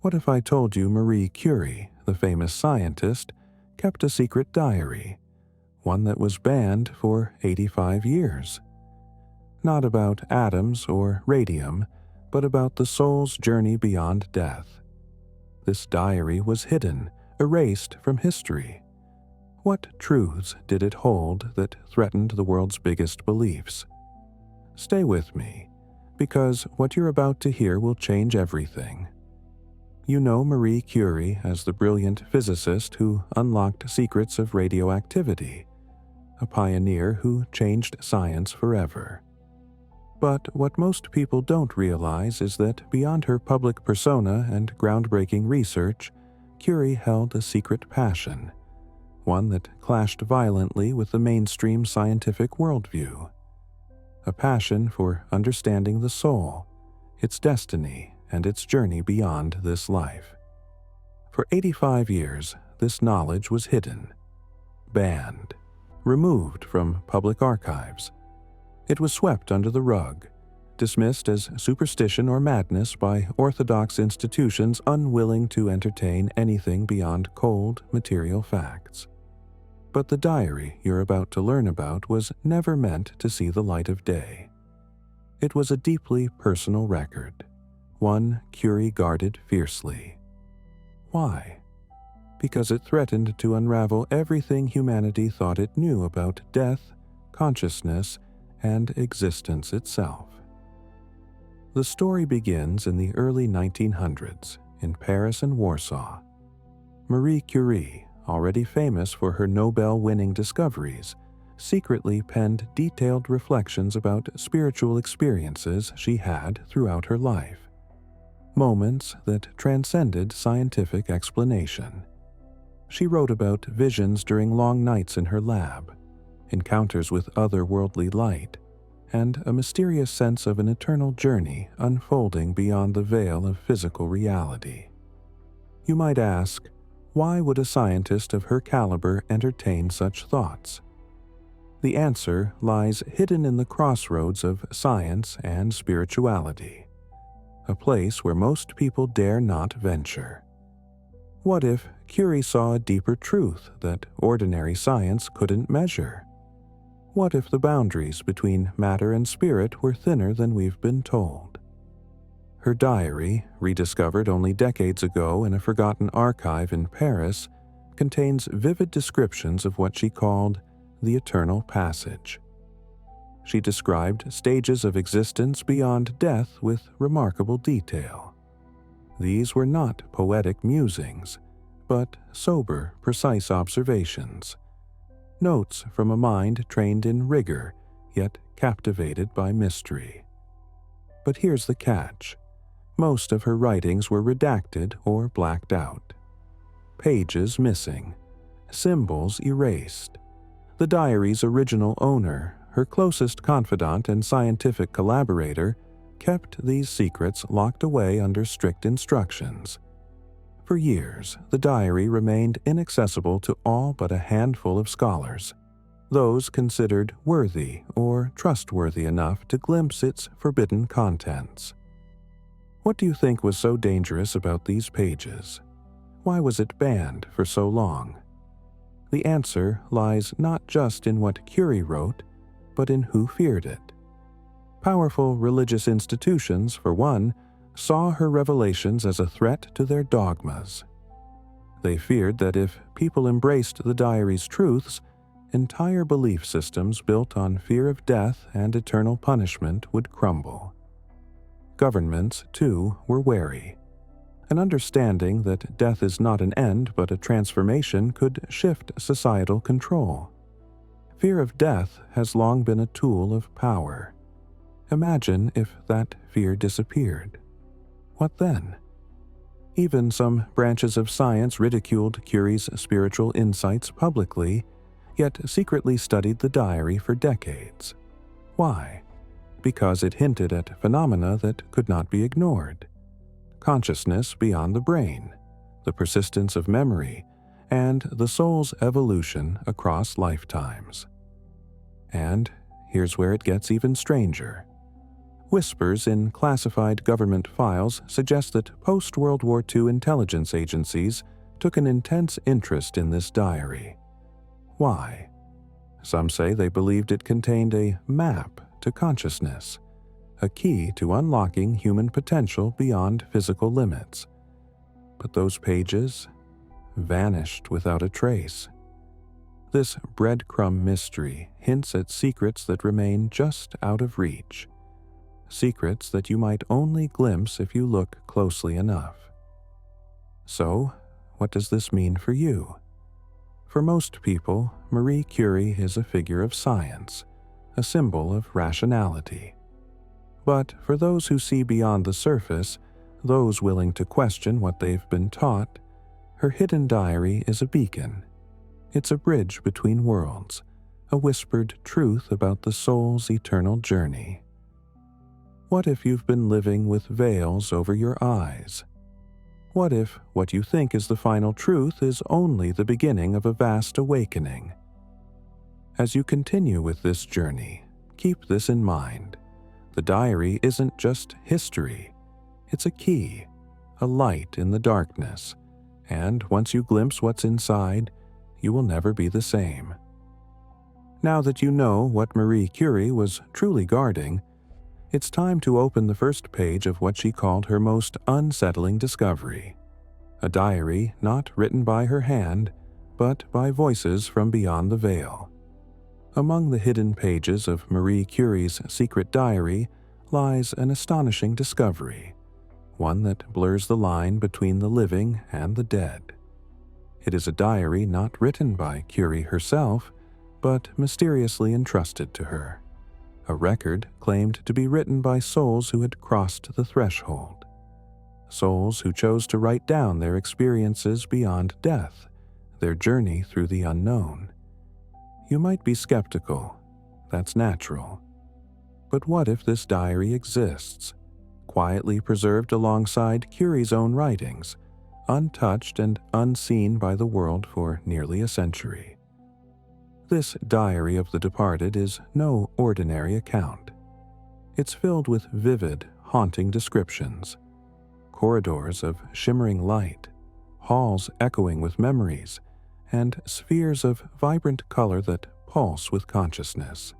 What if I told you Marie Curie, the famous scientist, kept a secret diary, one that was banned for 85 years? Not about atoms or radium, but about the soul's journey beyond death. This diary was hidden, erased from history. What truths did it hold that threatened the world's biggest beliefs? Stay with me, because what you're about to hear will change everything. You know Marie Curie as the brilliant physicist who unlocked secrets of radioactivity, a pioneer who changed science forever. But what most people don't realize is that beyond her public persona and groundbreaking research, Curie held a secret passion, one that clashed violently with the mainstream scientific worldview. A passion for understanding the soul, its destiny, and its journey beyond this life. For 85 years, this knowledge was hidden, banned, removed from public archives. It was swept under the rug, dismissed as superstition or madness by orthodox institutions unwilling to entertain anything beyond cold, material facts. But the diary you're about to learn about was never meant to see the light of day. It was a deeply personal record, one Curie guarded fiercely. Why? Because it threatened to unravel everything humanity thought it knew about death, consciousness, and existence itself. The story begins in the early 1900s in Paris and Warsaw. Marie Curie, already famous for her Nobel-winning discoveries, secretly penned detailed reflections about spiritual experiences she had throughout her life, moments that transcended scientific explanation. She wrote about visions during long nights in her lab, encounters with otherworldly light, and a mysterious sense of an eternal journey unfolding beyond the veil of physical reality. You might ask, why would a scientist of her caliber entertain such thoughts? The answer lies hidden in the crossroads of science and spirituality, a place where most people dare not venture. What if Curie saw a deeper truth that ordinary science couldn't measure? What if the boundaries between matter and spirit were thinner than we've been told? Her diary, rediscovered only decades ago in a forgotten archive in Paris, contains vivid descriptions of what she called the eternal passage. She described stages of existence beyond death with remarkable detail. These were not poetic musings, but sober, precise observations. Notes from a mind trained in rigor, yet captivated by mystery. But here's the catch. Most of her writings were redacted or blacked out. Pages missing, symbols erased. The diary's original owner, her closest confidant and scientific collaborator, kept these secrets locked away under strict instructions. For years, the diary remained inaccessible to all but a handful of scholars, those considered worthy or trustworthy enough to glimpse its forbidden contents. What do you think was so dangerous about these pages? Why was it banned for so long? The answer lies not just in what Curie wrote, but in who feared it. Powerful religious institutions, for one, saw her revelations as a threat to their dogmas. They feared that if people embraced the diary's truths, entire belief systems built on fear of death and eternal punishment would crumble. Governments, too, were wary. An understanding that death is not an end but a transformation could shift societal control. Fear of death has long been a tool of power. Imagine if that fear disappeared. What then? Even some branches of science ridiculed Curie's spiritual insights publicly, yet secretly studied the diary for decades. Why? Because it hinted at phenomena that could not be ignored. Consciousness beyond the brain, the persistence of memory, and the soul's evolution across lifetimes. And here's where it gets even stranger. Whispers in classified government files suggest that post-World War II intelligence agencies took an intense interest in this diary. Why? Some say they believed it contained a map to consciousness, a key to unlocking human potential beyond physical limits. But those pages vanished without a trace. This breadcrumb mystery hints at secrets that remain just out of reach, secrets that you might only glimpse if you look closely enough. So, what does this mean for you? For most people, Marie Curie is a figure of science, a symbol of rationality. But for those who see beyond the surface, those willing to question what they've been taught, her hidden diary is a beacon. It's a bridge between worlds, a whispered truth about the soul's eternal journey. What if you've been living with veils over your eyes? What if what you think is the final truth is only the beginning of a vast awakening? As you continue with this journey, keep this in mind. The diary isn't just history. It's a key, a light in the darkness, and once you glimpse what's inside, you will never be the same. Now that you know what Marie Curie was truly guarding, it's time to open the first page of what she called her most unsettling discovery, a diary not written by her hand, but by voices from beyond the veil. Among the hidden pages of Marie Curie's secret diary lies an astonishing discovery, one that blurs the line between the living and the dead. It is a diary not written by Curie herself, but mysteriously entrusted to her. A record claimed to be written by souls who had crossed the threshold. Souls who chose to write down their experiences beyond death, their journey through the unknown. You might be skeptical. That's natural. But what if this diary exists, quietly preserved alongside Curie's own writings, untouched and unseen by the world for nearly a century? This diary of the departed is no ordinary account. It's filled with vivid, haunting descriptions. Corridors of shimmering light, halls echoing with memories, and spheres of vibrant color that pulse with consciousness.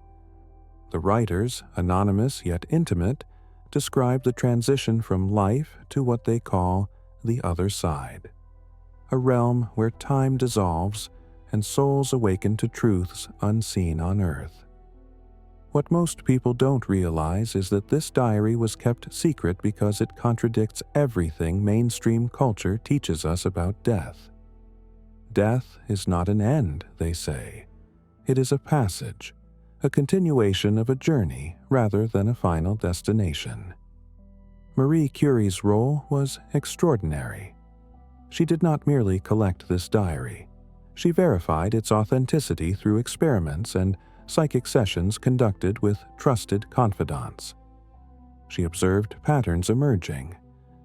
The writers, anonymous yet intimate, describe the transition from life to what they call the other side, a realm where time dissolves and souls awaken to truths unseen on earth. What most people don't realize is that this diary was kept secret because it contradicts everything mainstream culture teaches us about death. Death is not an end, they say. It is a passage, a continuation of a journey rather than a final destination. Marie Curie's role was extraordinary. She did not merely collect this diary. She verified its authenticity through experiments and psychic sessions conducted with trusted confidants. She observed patterns emerging,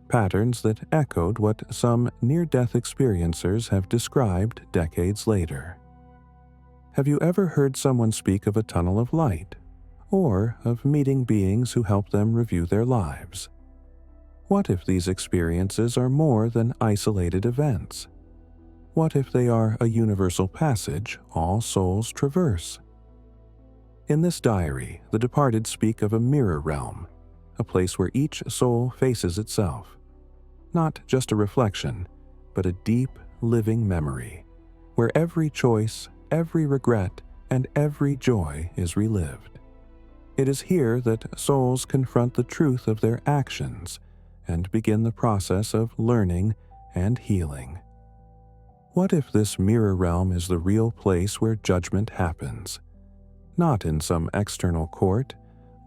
patterns that echoed what some near-death experiencers have described decades later. Have you ever heard someone speak of a tunnel of light, or of meeting beings who help them review their lives? What if these experiences are more than isolated events? What if they are a universal passage all souls traverse? In this diary, the departed speak of a mirror realm, a place where each soul faces itself. Not just a reflection, but a deep, living memory, where every choice, every regret, and every joy is relived. It is here that souls confront the truth of their actions and begin the process of learning and healing. What if this mirror realm is the real place where judgment happens? Not in some external court,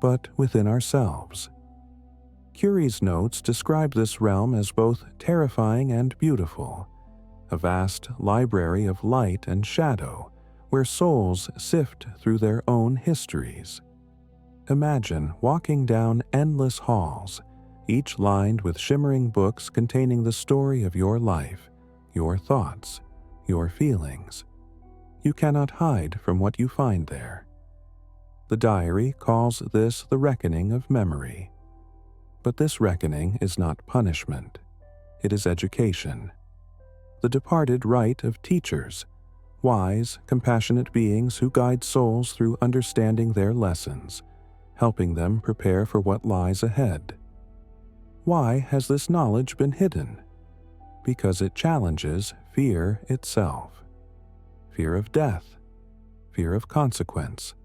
but within ourselves. Curie's notes describe this realm as both terrifying and beautiful, a vast library of light and shadow where souls sift through their own histories. Imagine walking down endless halls, each lined with shimmering books containing the story of your life, your thoughts, your feelings. You cannot hide from what you find there. The diary calls this the reckoning of memory. But this reckoning is not punishment. It is education. The departed rite of teachers, wise, compassionate beings who guide souls through understanding their lessons, helping them prepare for what lies ahead. Why has this knowledge been hidden? Because it challenges fear itself. Fear of death, fear of consequence,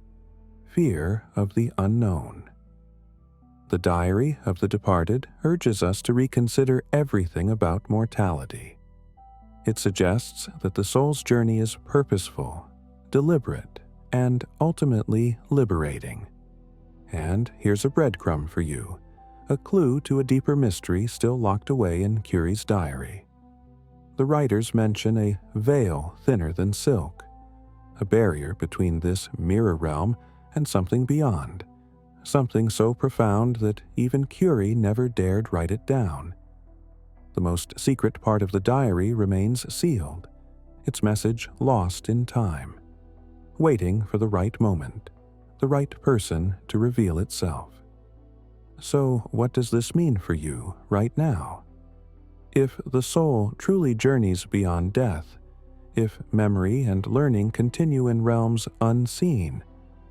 fear of the unknown. The diary of the departed urges us to reconsider everything about mortality. It suggests that the soul's journey is purposeful, deliberate, and ultimately liberating. And here's a breadcrumb for you, a clue to a deeper mystery still locked away in Curie's diary. The writers mention a veil thinner than silk, a barrier between this mirror realm and something beyond, something so profound that even Curie never dared write it down. The most secret part of the diary remains sealed, its message lost in time, waiting for the right moment, the right person to reveal itself. So, what does this mean for you right now? If the soul truly journeys beyond death, if memory and learning continue in realms unseen,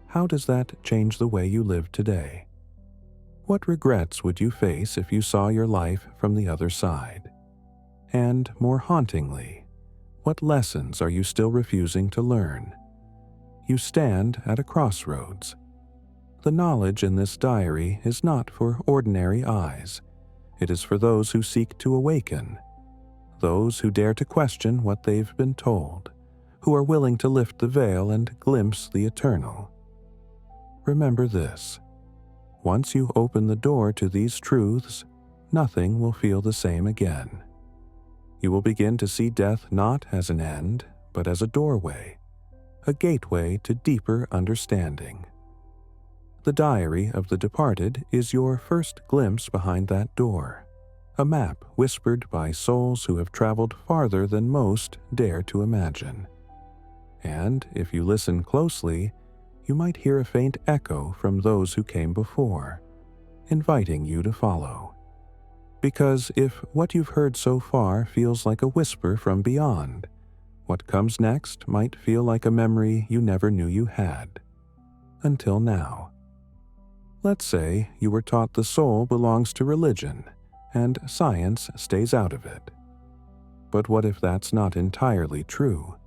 how does that change the way you live today? What regrets would you face if you saw your life from the other side? And more hauntingly, what lessons are you still refusing to learn? You stand at a crossroads. The knowledge in this diary is not for ordinary eyes. It is for those who seek to awaken, those who dare to question what they've been told, who are willing to lift the veil and glimpse the eternal. Remember this: once you open the door to these truths, nothing will feel the same again. You will begin to see death not as an end, but as a doorway, a gateway to deeper understanding. The diary of the departed is your first glimpse behind that door, a map whispered by souls who have traveled farther than most dare to imagine. And if you listen closely, you might hear a faint echo from those who came before, inviting you to follow. Because if what you've heard so far feels like a whisper from beyond, what comes next might feel like a memory you never knew you had. Until now. Let's say you were taught the soul belongs to religion, and science stays out of it. But what if that's not entirely true?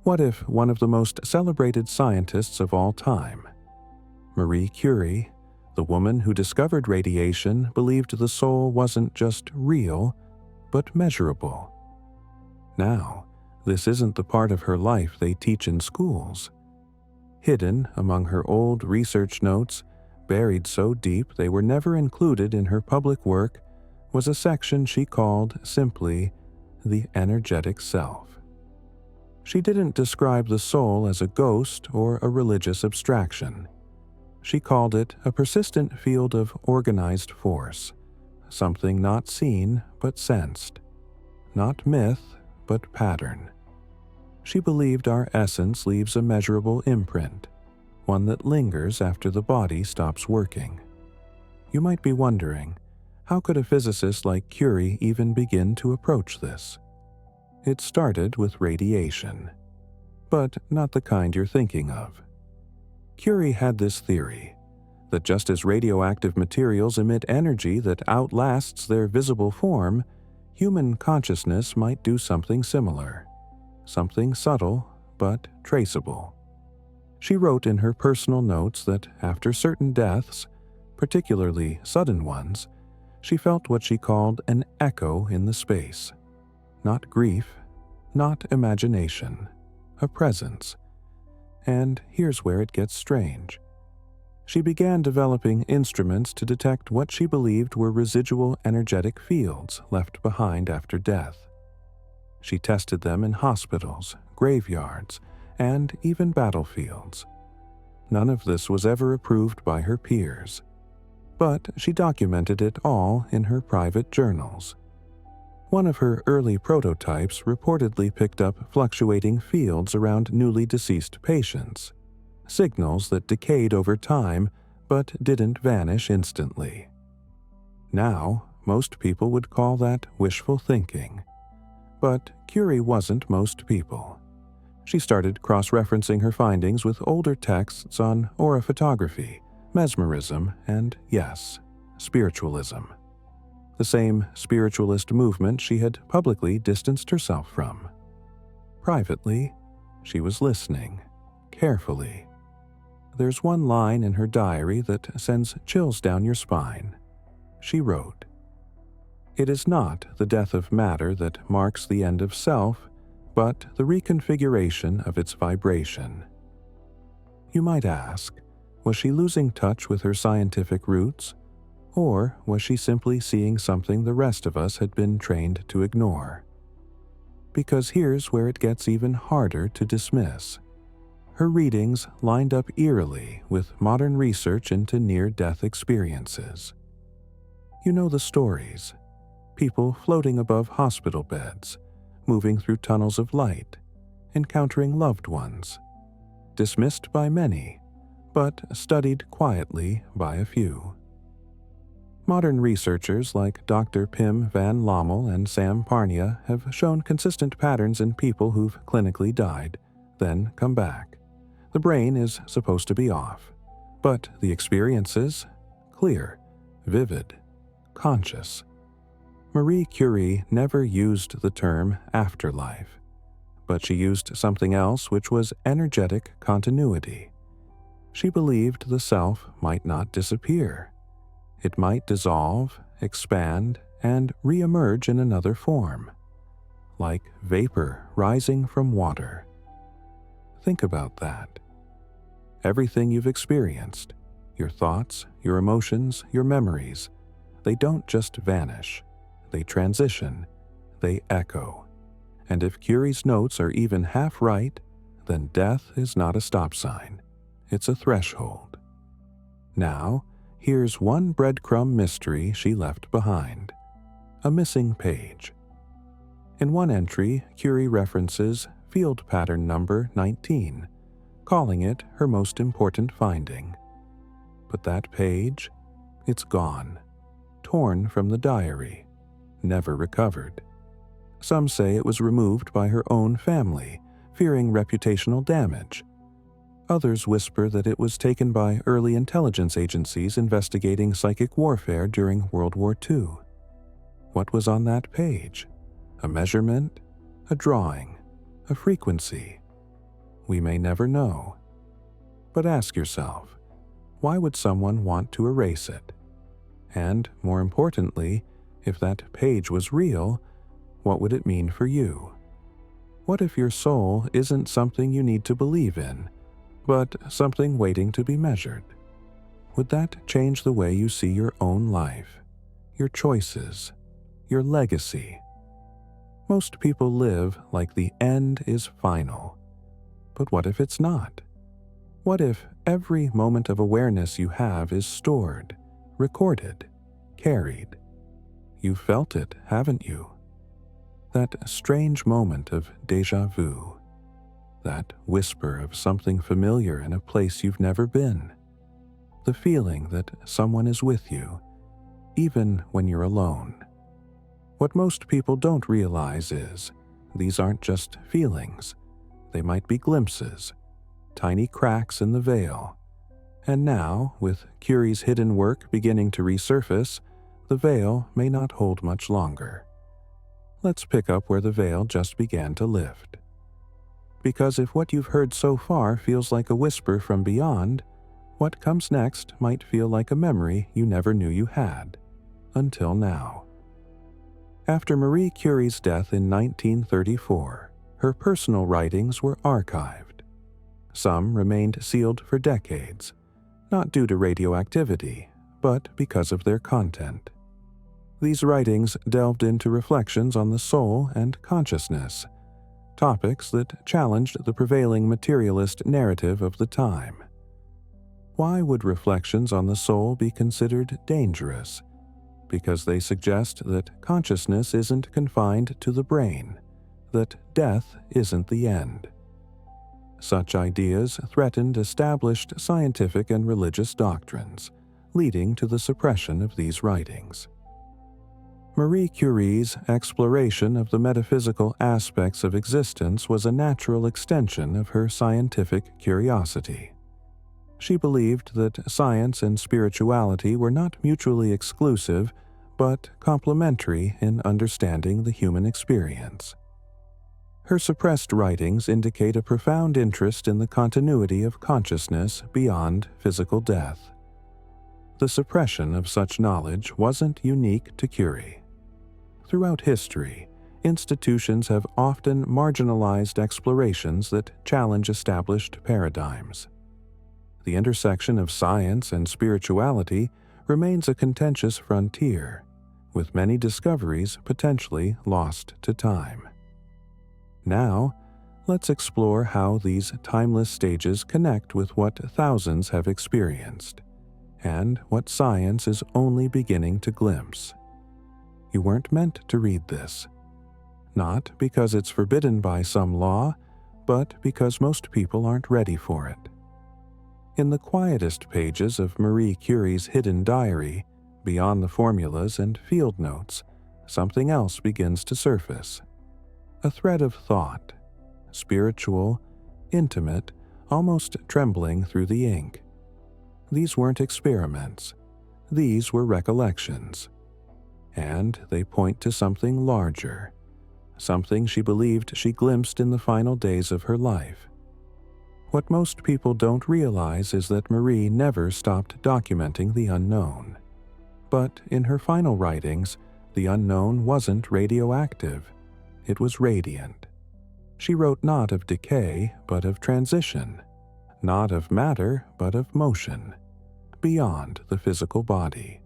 What if one of the most celebrated scientists of all time, Marie Curie, the woman who discovered radiation, believed the soul wasn't just real, but measurable? Now, this isn't the part of her life they teach in schools. Hidden among her old research notes, buried so deep they were never included in her public work, was a section she called simply the energetic self. She didn't describe the soul as a ghost or a religious abstraction. She called it a persistent field of organized force, something not seen but sensed, not myth but pattern. She believed our essence leaves a measurable imprint, one that lingers after the body stops working. You might be wondering, how could a physicist like Curie even begin to approach this? It started with radiation, but not the kind you're thinking of. Curie had this theory, that just as radioactive materials emit energy that outlasts their visible form, human consciousness might do something similar, something subtle but traceable. She wrote in her personal notes that after certain deaths, particularly sudden ones, she felt what she called an echo in the space. Not grief, not imagination, a presence. And here's where it gets strange. She began developing instruments to detect what she believed were residual energetic fields left behind after death. She tested them in hospitals, graveyards, and even battlefields. None of this was ever approved by her peers, but she documented it all in her private journals. One of her early prototypes reportedly picked up fluctuating fields around newly deceased patients. signals that decayed over time but didn't vanish instantly. Now, most people would call that wishful thinking. But Curie wasn't most people. She started cross-referencing her findings with older texts on aura photography, mesmerism, and, yes, spiritualism. The same spiritualist movement she had publicly distanced herself from. Privately, she was listening, carefully. There's one line in her diary that sends chills down your spine. She wrote, "It is not the death of matter that marks the end of self, but the reconfiguration of its vibration." You might ask, was she losing touch with her scientific roots, or was she simply seeing something the rest of us had been trained to ignore? Because here's where it gets even harder to dismiss. Her readings lined up eerily with modern research into near-death experiences. You know the stories. People floating above hospital beds, moving through tunnels of light, encountering loved ones. Dismissed by many, but studied quietly by a few. Modern researchers like Dr. Pim van Lommel and Sam Parnia have shown consistent patterns in people who've clinically died, then come back. The brain is supposed to be off, but the experiences? Clear, vivid, conscious. Marie Curie never used the term afterlife, but she used something else which was energetic continuity. She believed the self might not disappear. It might dissolve, expand, and re-emerge in another form, like vapor rising from water. Think about that. Everything you've experienced, your thoughts, your emotions, your memories, they don't just vanish. They transition, they echo. And if Curie's notes are even half right, then death is not a stop sign. It's a threshold. Now, here's one breadcrumb mystery she left behind. A missing page. In one entry, Curie references field pattern number 19, calling it her most important finding. But that page, it's gone, torn from the diary, never recovered. Some say it was removed by her own family, fearing reputational damage. Others whisper that it was taken by early intelligence agencies investigating psychic warfare during World War II. What was on that page? A measurement? A drawing? A frequency? We may never know. But ask yourself, why would someone want to erase it? And, more importantly, if that page was real, what would it mean for you? What if your soul isn't something you need to believe in, but something waiting to be measured? Would that change the way you see your own life, your choices, your legacy? Most people live like the end is final. But what if it's not? What if every moment of awareness you have is stored, recorded, carried? You've felt it, haven't you? That strange moment of déjà vu. That whisper of something familiar in a place you've never been. The feeling that someone is with you, even when you're alone. What most people don't realize is, these aren't just feelings. They might be glimpses, tiny cracks in the veil. And now, with Curie's hidden work beginning to resurface, the veil may not hold much longer. Let's pick up where the veil just began to lift. Because if what you've heard so far feels like a whisper from beyond, what comes next might feel like a memory you never knew you had, until now. After Marie Curie's death in 1934, her personal writings were archived. Some remained sealed for decades, not due to radioactivity, but because of their content. These writings delved into reflections on the soul and consciousness, topics that challenged the prevailing materialist narrative of the time. Why would reflections on the soul be considered dangerous? Because they suggest that consciousness isn't confined to the brain, that death isn't the end. Such ideas threatened established scientific and religious doctrines, leading to the suppression of these writings. Marie Curie's exploration of the metaphysical aspects of existence was a natural extension of her scientific curiosity. She believed that science and spirituality were not mutually exclusive, but complementary in understanding the human experience. Her suppressed writings indicate a profound interest in the continuity of consciousness beyond physical death. The suppression of such knowledge wasn't unique to Curie. Throughout history, institutions have often marginalized explorations that challenge established paradigms. The intersection of science and spirituality remains a contentious frontier, with many discoveries potentially lost to time. Now, let's explore how these timeless stages connect with what thousands have experienced, and what science is only beginning to glimpse. You weren't meant to read this. Not because it's forbidden by some law, but because most people aren't ready for it. In the quietest pages of Marie Curie's hidden diary, beyond the formulas and field notes, something else begins to surface. A thread of thought, spiritual, intimate, almost trembling through the ink. These weren't experiments. These were recollections. And they point to something larger, something she believed she glimpsed in the final days of her life. What most people don't realize is that Marie never stopped documenting the unknown. But in her final writings, the unknown wasn't radioactive. It was radiant. She wrote not of decay, but of transition, not of matter, but of motion, beyond the physical body.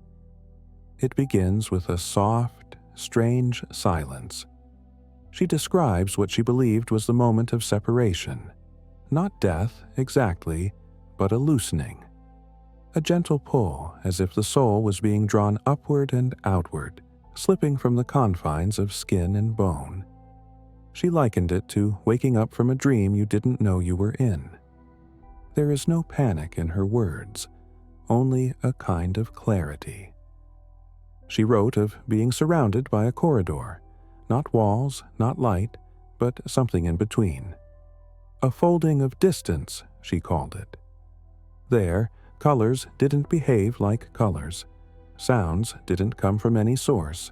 It begins with a soft, strange silence. She describes what she believed was the moment of separation. Not death, exactly, but a loosening. A gentle pull, as if the soul was being drawn upward and outward, slipping from the confines of skin and bone. She likened it to waking up from a dream you didn't know you were in. There is no panic in her words, only a kind of clarity. She wrote of being surrounded by a corridor, not walls, not light, but something in between. A folding of distance, she called it. There, colors didn't behave like colors. Sounds didn't come from any source.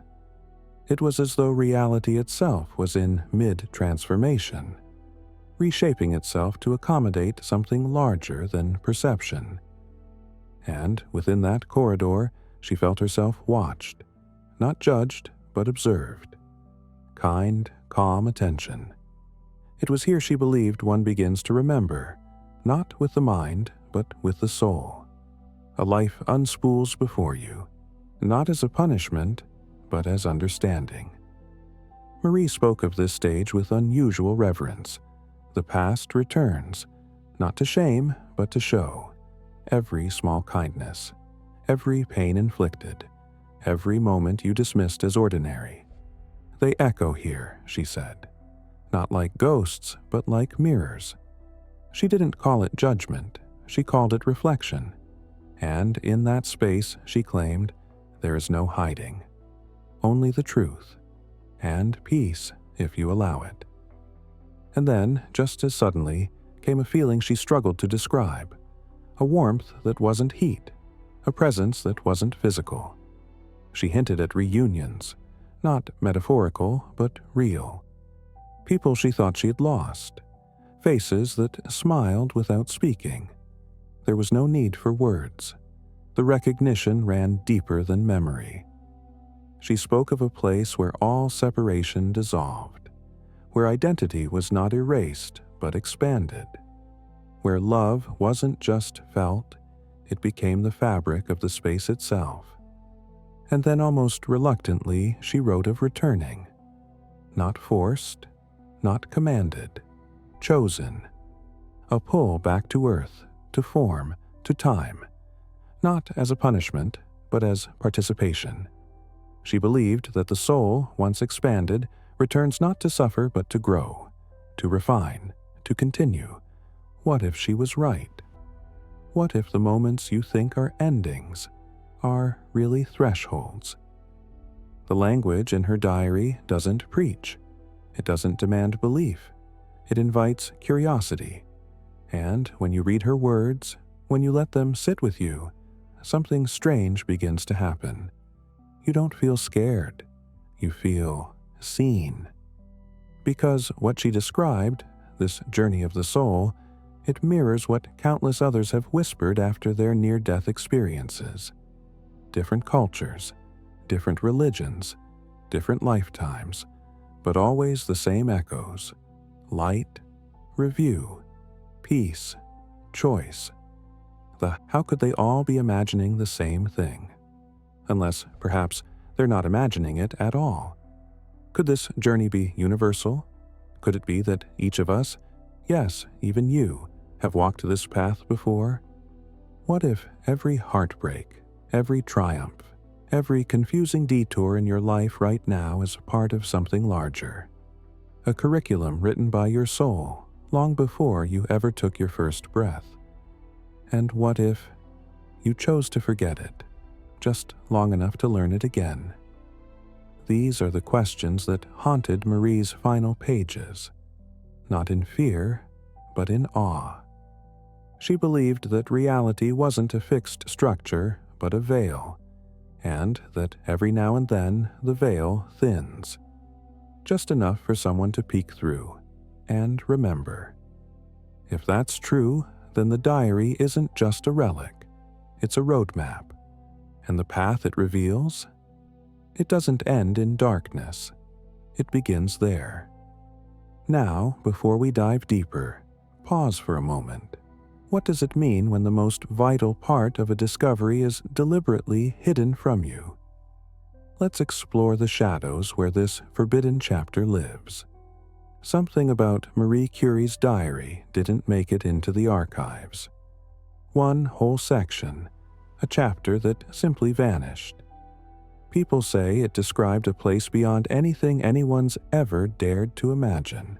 It was as though reality itself was in mid-transformation, reshaping itself to accommodate something larger than perception. And within that corridor, she felt herself watched, not judged, but observed. Kind, calm attention. It was here she believed one begins to remember, not with the mind, but with the soul. A life unspools before you, not as a punishment, but as understanding. Marie spoke of this stage with unusual reverence. The past returns, not to shame, but to show. Every small kindness, every pain inflicted, every moment you dismissed as ordinary. They echo here, she said. Not like ghosts, but like mirrors. She didn't call it judgment, she called it reflection. And in that space, she claimed, there is no hiding. Only the truth. And peace, if you allow it. And then, just as suddenly, came a feeling she struggled to describe. A warmth that wasn't heat. A presence that wasn't physical. She hinted at reunions. Not metaphorical, but real. People she thought she had lost. Faces that smiled without speaking. There was no need for words. The recognition ran deeper than memory. She spoke of a place where all separation dissolved, where identity was not erased but expanded, where love wasn't just felt, it became the fabric of the space itself. And then almost reluctantly she wrote of returning. Not forced, not commanded, chosen. A pull back to earth, to form, to time. Not as a punishment, but as participation. She believed that the soul, once expanded, returns not to suffer but to grow, to refine, to continue, What if she was right? What if the moments you think are endings are really thresholds? The language in her diary doesn't preach. It doesn't demand belief. It invites curiosity. And when you read her words, when you let them sit with you, something strange begins to happen. You don't feel scared. You feel seen. Because what she described, this journey of the soul, it mirrors what countless others have whispered after their near-death experiences. Different cultures, different religions, different lifetimes, but always the same echoes: light, review, peace, choice. How could they all be imagining the same thing? Unless, perhaps, they're not imagining it at all. Could this journey be universal? Could it be that each of us, yes, even you, have walked this path before? What if every heartbreak, every triumph, every confusing detour in your life right now is part of something larger? A curriculum written by your soul long before you ever took your first breath. And what if you chose to forget it, just long enough to learn it again? These are the questions that haunted Marie's final pages, not in fear, but in awe. She believed that reality wasn't a fixed structure, but a veil, and that every now and then the veil thins, just enough for someone to peek through and remember. If that's true, then the diary isn't just a relic, it's a roadmap. And the path it reveals? It doesn't end in darkness. It begins there. Now, before we dive deeper, pause for a moment. What does it mean when the most vital part of a discovery is deliberately hidden from you? Let's explore the shadows where this forbidden chapter lives. Something about Marie Curie's diary didn't make it into the archives. One whole section, a chapter that simply vanished. People say it described a place beyond anything anyone's ever dared to imagine.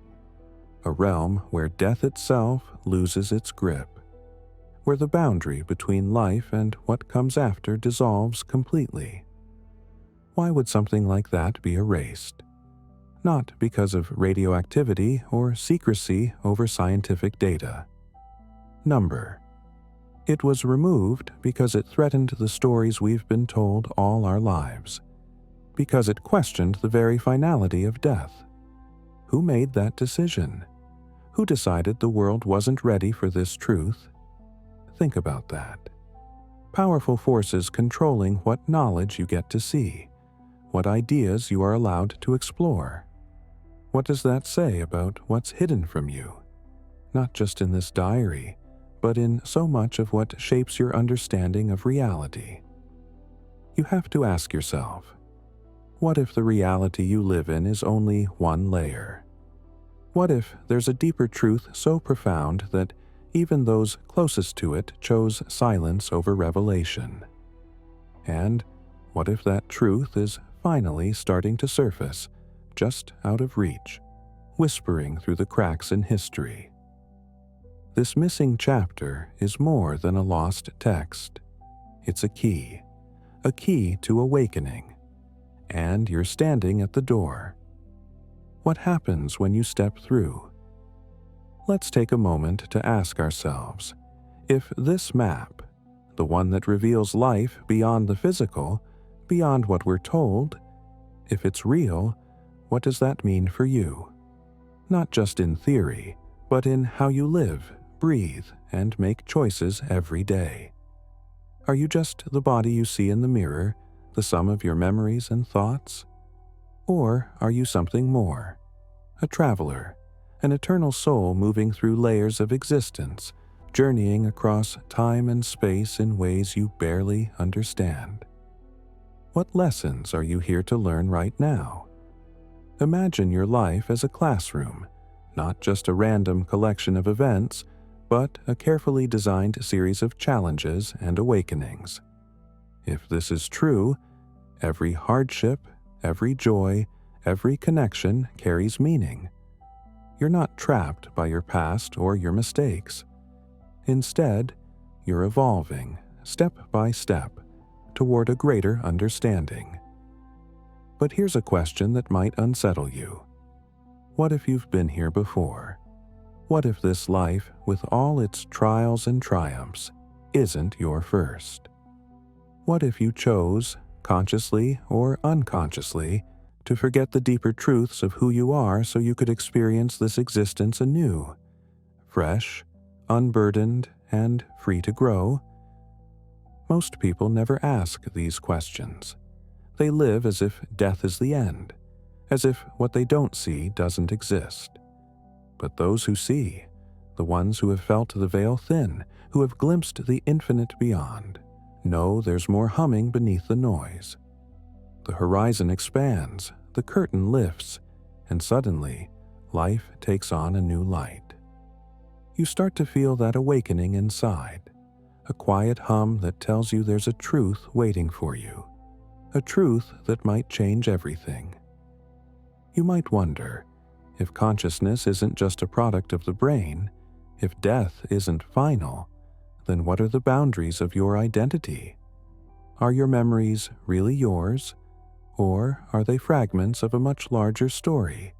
A realm where death itself loses its grip, where the boundary between life and what comes after dissolves completely. Why would something like that be erased? Not because of radioactivity or secrecy over scientific data. Number. It was removed because it threatened the stories we've been told all our lives, because it questioned the very finality of death. Who made that decision? Who decided the world wasn't ready for this truth? Think about that. Powerful forces controlling what knowledge you get to see, what ideas you are allowed to explore. What does that say about what's hidden from you? Not just in this diary, but in so much of what shapes your understanding of reality. You have to ask yourself, what if the reality you live in is only one layer? What if there's a deeper truth so profound that even those closest to it chose silence over revelation? And what if that truth is finally starting to surface, just out of reach, whispering through the cracks in history? This missing chapter is more than a lost text. It's a key to awakening. And you're standing at the door. What happens when you step through? Let's take a moment to ask ourselves, if this map, the one that reveals life beyond the physical, beyond what we're told, if it's real, what does that mean for you? Not just in theory, but in how you live, breathe, and make choices every day. Are you just the body you see in the mirror, the sum of your memories and thoughts? Or are you something more? A traveler, an eternal soul moving through layers of existence, journeying across time and space in ways you barely understand. What lessons are you here to learn right now? Imagine your life as a classroom, not just a random collection of events, but a carefully designed series of challenges and awakenings. If this is true, every hardship, every joy, every connection carries meaning. You're not trapped by your past or your mistakes. Instead, you're evolving, step by step, toward a greater understanding. But here's a question that might unsettle you. What if you've been here before? What if this life, with all its trials and triumphs, isn't your first? What if you chose, consciously or unconsciously, to forget the deeper truths of who you are so you could experience this existence anew, fresh, unburdened, and free to grow? Most people never ask these questions. They live as if death is the end, as if what they don't see doesn't exist. But those who see, the ones who have felt the veil thin, who have glimpsed the infinite beyond, know there's more humming beneath the noise. The horizon expands, the curtain lifts, and suddenly, life takes on a new light. You start to feel that awakening inside, a quiet hum that tells you there's a truth waiting for you, a truth that might change everything. You might wonder, if consciousness isn't just a product of the brain, if death isn't final, then what are the boundaries of your identity? Are your memories really yours, or are they fragments of a much larger story,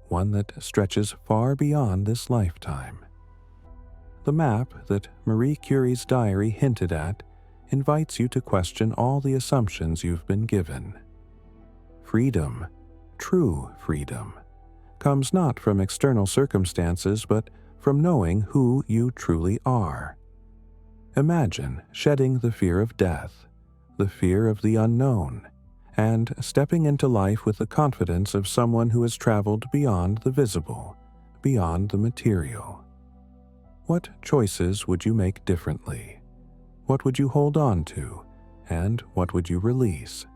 one that stretches far beyond this lifetime? The map that Marie Curie's diary hinted at invites you to question all the assumptions you've been given. Freedom, true freedom, comes not from external circumstances but from knowing who you truly are. Imagine shedding the fear of death, the fear of the unknown, and stepping into life with the confidence of someone who has traveled beyond the visible, beyond the material. What choices would you make differently? What would you hold on to, and what would you release?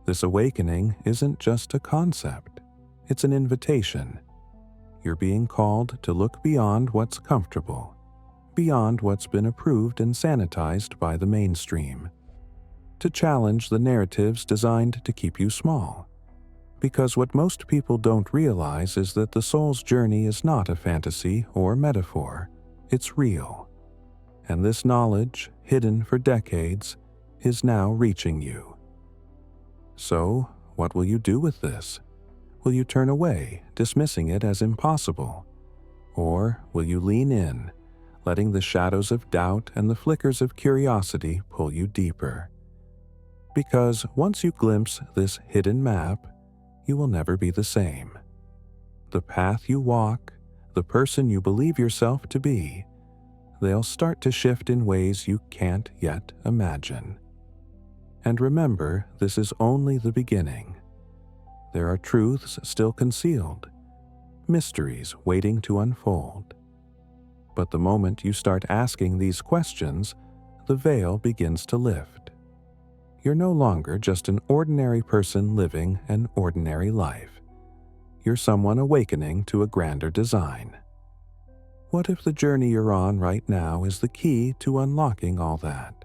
This awakening isn't just a concept, it's an invitation. You're being called to look beyond what's comfortable, beyond what's been approved and sanitized by the mainstream, to challenge the narratives designed to keep you small. Because what most people don't realize is that the soul's journey is not a fantasy or metaphor, it's real. And this knowledge, hidden for decades, is now reaching you. So, what will you do with this? Will you turn away, dismissing it as impossible? Or will you lean in, letting the shadows of doubt and the flickers of curiosity pull you deeper? Because once you glimpse this hidden map, you will never be the same. The path you walk, the person you believe yourself to be, they'll start to shift in ways you can't yet imagine. And remember, this is only the beginning. There are truths still concealed, mysteries waiting to unfold. But the moment you start asking these questions, the veil begins to lift. You're no longer just an ordinary person living an ordinary life. You're someone awakening to a grander design. What if the journey you're on right now is the key to unlocking all that?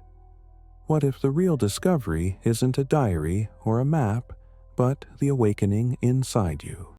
What if the real discovery isn't a diary or a map, but the awakening inside you?